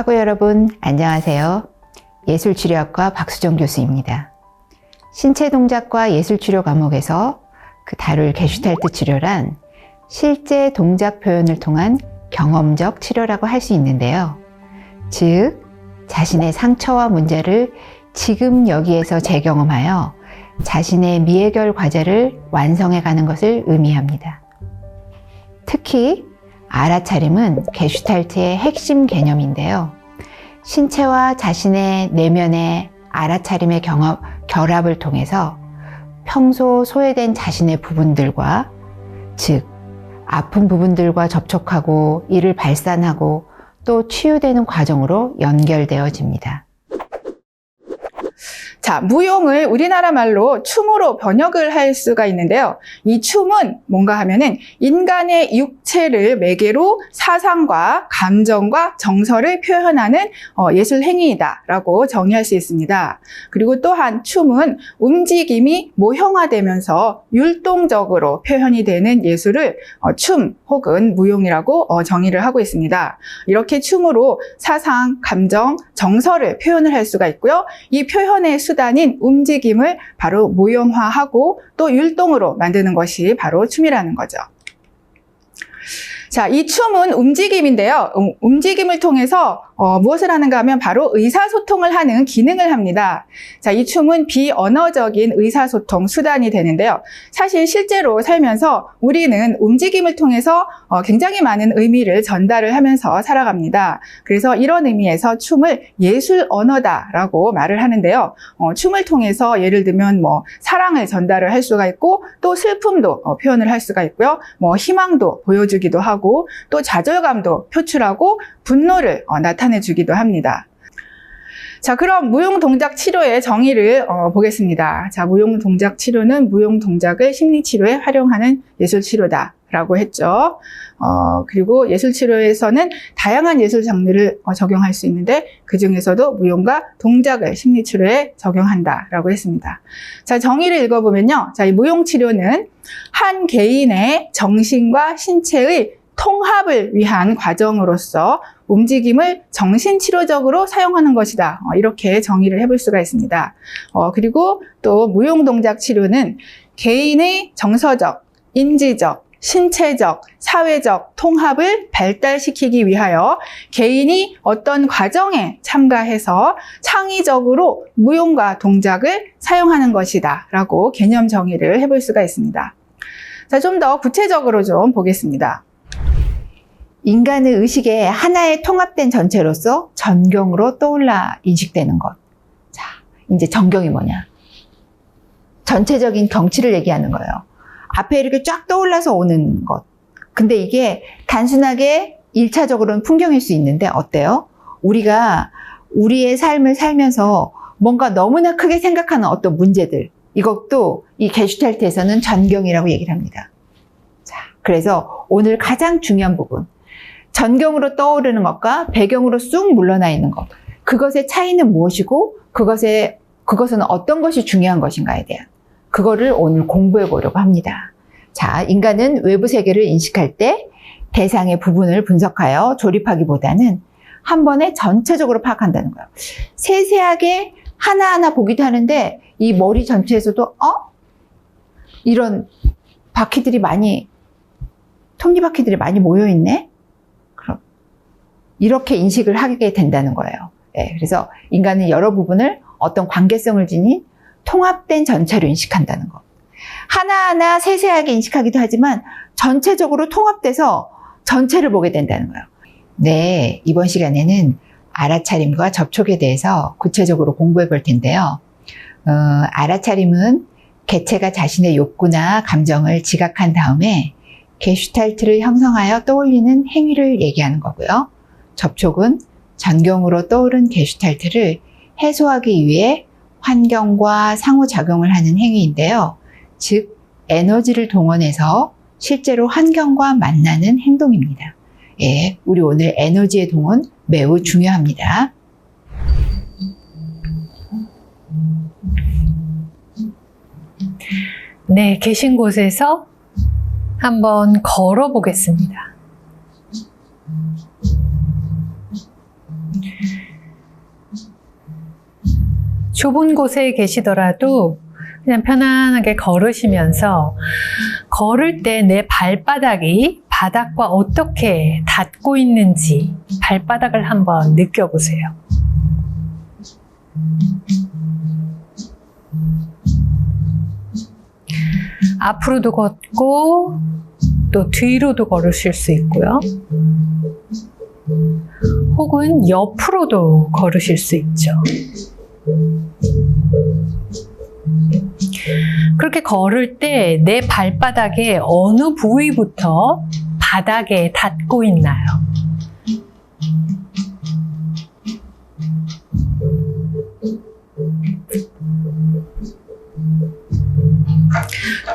학우 여러분, 안녕하세요. 예술치료학과 박수정 교수입니다. 신체동작과 예술치료 과목에서 다룰 게슈탈트 치료란 실제 동작 표현을 통한 경험적 치료라고 할 수 있는데요. 즉, 자신의 상처와 문제를 지금 여기에서 재경험하여 자신의 미해결 과제를 완성해 가는 것을 의미합니다. 특히 알아차림은 게슈탈트의 핵심 개념인데요. 신체와 자신의 내면의 알아차림의 결합을 통해서 평소 소외된 자신의 부분들과, 즉 아픈 부분들과 접촉하고 이를 발산하고 또 치유되는 과정으로 연결되어집니다. 자, 무용을 우리나라 말로 춤으로 번역을 할 수가 있는데요. 이 춤은 뭔가 하면은 인간의 육체를 매개로 사상과 감정과 정서를 표현하는 예술 행위이다라고 정의할 수 있습니다. 그리고 또한 춤은 움직임이 모형화되면서 율동적으로 표현이 되는 예술을 춤 혹은 무용이라고 정의를 하고 있습니다. 이렇게 춤으로 사상, 감정, 정서를 표현을 할 수가 있고요. 이 표현의 수단인 움직임을 바로 모형화하고 또 율동으로 만드는 것이 바로 춤이라는 거죠. 자, 이 춤은 움직임인데요. 움직임을 통해서 무엇을 하는가 하면 바로 의사소통을 하는 기능을 합니다. 자, 이 춤은 비언어적인 의사소통 수단이 되는데요. 사실 실제로 살면서 우리는 움직임을 통해서 굉장히 많은 의미를 전달을 하면서 살아갑니다. 그래서 이런 의미에서 춤을 예술 언어다라고 말을 하는데요. 춤을 통해서 예를 들면 사랑을 전달을 할 수가 있고 또 슬픔도 표현을 할 수가 있고요. 희망도 보여주기도 하고 또 좌절감도 표출하고 분노를 나타내주기도 합니다. 자, 그럼 무용동작 치료의 정의를 보겠습니다. 자, 무용동작 치료는 무용동작을 심리치료에 활용하는 예술치료다라고 했죠. 그리고 예술치료에서는 다양한 예술 장르를 적용할 수 있는데 그 중에서도 무용과 동작을 심리치료에 적용한다라고 했습니다. 자, 정의를 읽어보면요. 자, 이 무용치료는 한 개인의 정신과 신체의 통합을 위한 과정으로서 움직임을 정신치료적으로 사용하는 것이다. 이렇게 정의를 해볼 수가 있습니다. 그리고 또 무용동작 치료는 개인의 정서적, 인지적, 신체적, 사회적 통합을 발달시키기 위하여 개인이 어떤 과정에 참가해서 창의적으로 무용과 동작을 사용하는 것이다 라고 개념 정의를 해볼 수가 있습니다. 자, 좀 더 구체적으로 좀 보겠습니다. 인간의 의식의 하나의 통합된 전체로서 전경으로 떠올라 인식되는 것. 자, 이제 전경이 뭐냐? 전체적인 경치를 얘기하는 거예요. 앞에 이렇게 쫙 떠올라서 오는 것. 근데 이게 단순하게 1차적으로는 풍경일 수 있는데 어때요? 우리가 우리의 삶을 살면서 뭔가 너무나 크게 생각하는 어떤 문제들, 이것도 이 게슈탈트에서는 전경이라고 얘기를 합니다. 자, 그래서 오늘 가장 중요한 부분, 전경으로 떠오르는 것과 배경으로 쑥 물러나 있는 것, 그것의 차이는 무엇이고 그것은 어떤 것이 중요한 것인가에 대한 그거를 오늘 공부해 보려고 합니다. 자, 인간은 외부 세계를 인식할 때 대상의 부분을 분석하여 조립하기보다는 한 번에 전체적으로 파악한다는 거예요. 세세하게 하나하나 보기도 하는데 이 머리 전체에서도 이런 톱니바퀴들이 많이 모여있네? 그럼 이렇게 인식을 하게 된다는 거예요. 네, 그래서 인간은 여러 부분을 어떤 관계성을 지닌 통합된 전체로 인식한다는 것. 하나하나 세세하게 인식하기도 하지만 전체적으로 통합돼서 전체를 보게 된다는 거예요. 네, 이번 시간에는 알아차림과 접촉에 대해서 구체적으로 공부해 볼 텐데요. 알아차림은 개체가 자신의 욕구나 감정을 지각한 다음에 게슈탈트를 형성하여 떠올리는 행위를 얘기하는 거고요. 접촉은 전경으로 떠오른 게슈탈트를 해소하기 위해 환경과 상호작용을 하는 행위인데요. 즉, 에너지를 동원해서 실제로 환경과 만나는 행동입니다. 예, 우리 오늘 에너지의 동원 매우 중요합니다. 네, 계신 곳에서 한번 걸어 보겠습니다. 좁은 곳에 계시더라도 그냥 편안하게 걸으시면서 걸을 때 내 발바닥이 바닥과 어떻게 닿고 있는지 발바닥을 한번 느껴보세요. 앞으로도 걷고 또 뒤로도 걸으실 수 있고요. 혹은 옆으로도 걸으실 수 있죠. 그렇게 걸을 때 내 발바닥의 어느 부위부터 바닥에 닿고 있나요?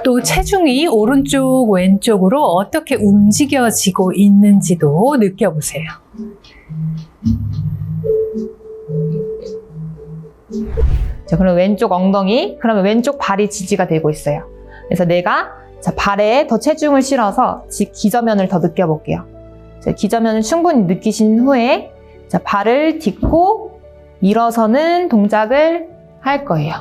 또 체중이 오른쪽, 왼쪽으로 어떻게 움직여지고 있는지도 느껴보세요. 자, 그럼 왼쪽 엉덩이, 그러면 왼쪽 발이 지지가 되고 있어요. 그래서 내가 발에 더 체중을 실어서 기저면을 더 느껴볼게요. 기저면을 충분히 느끼신 후에 발을 딛고 일어서는 동작을 할 거예요.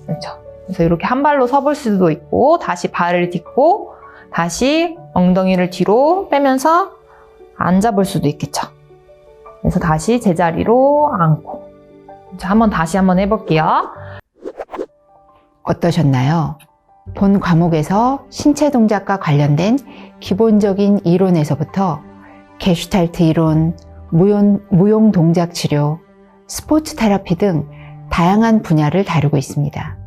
그렇죠? 그래서 이렇게 한 발로 서볼 수도 있고, 다시 발을 딛고, 다시 엉덩이를 뒤로 빼면서 앉아볼 수도 있겠죠. 그래서 다시 제자리로 앉고. 자, 다시 한번 해볼게요. 어떠셨나요? 본 과목에서 신체 동작과 관련된 기본적인 이론에서부터 게슈탈트 이론, 무용 동작 치료, 스포츠 테라피 등 다양한 분야를 다루고 있습니다.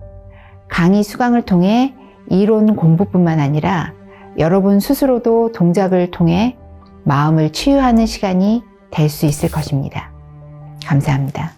강의 수강을 통해 이론 공부뿐만 아니라 여러분 스스로도 동작을 통해 마음을 치유하는 시간이 될 수 있을 것입니다. 감사합니다.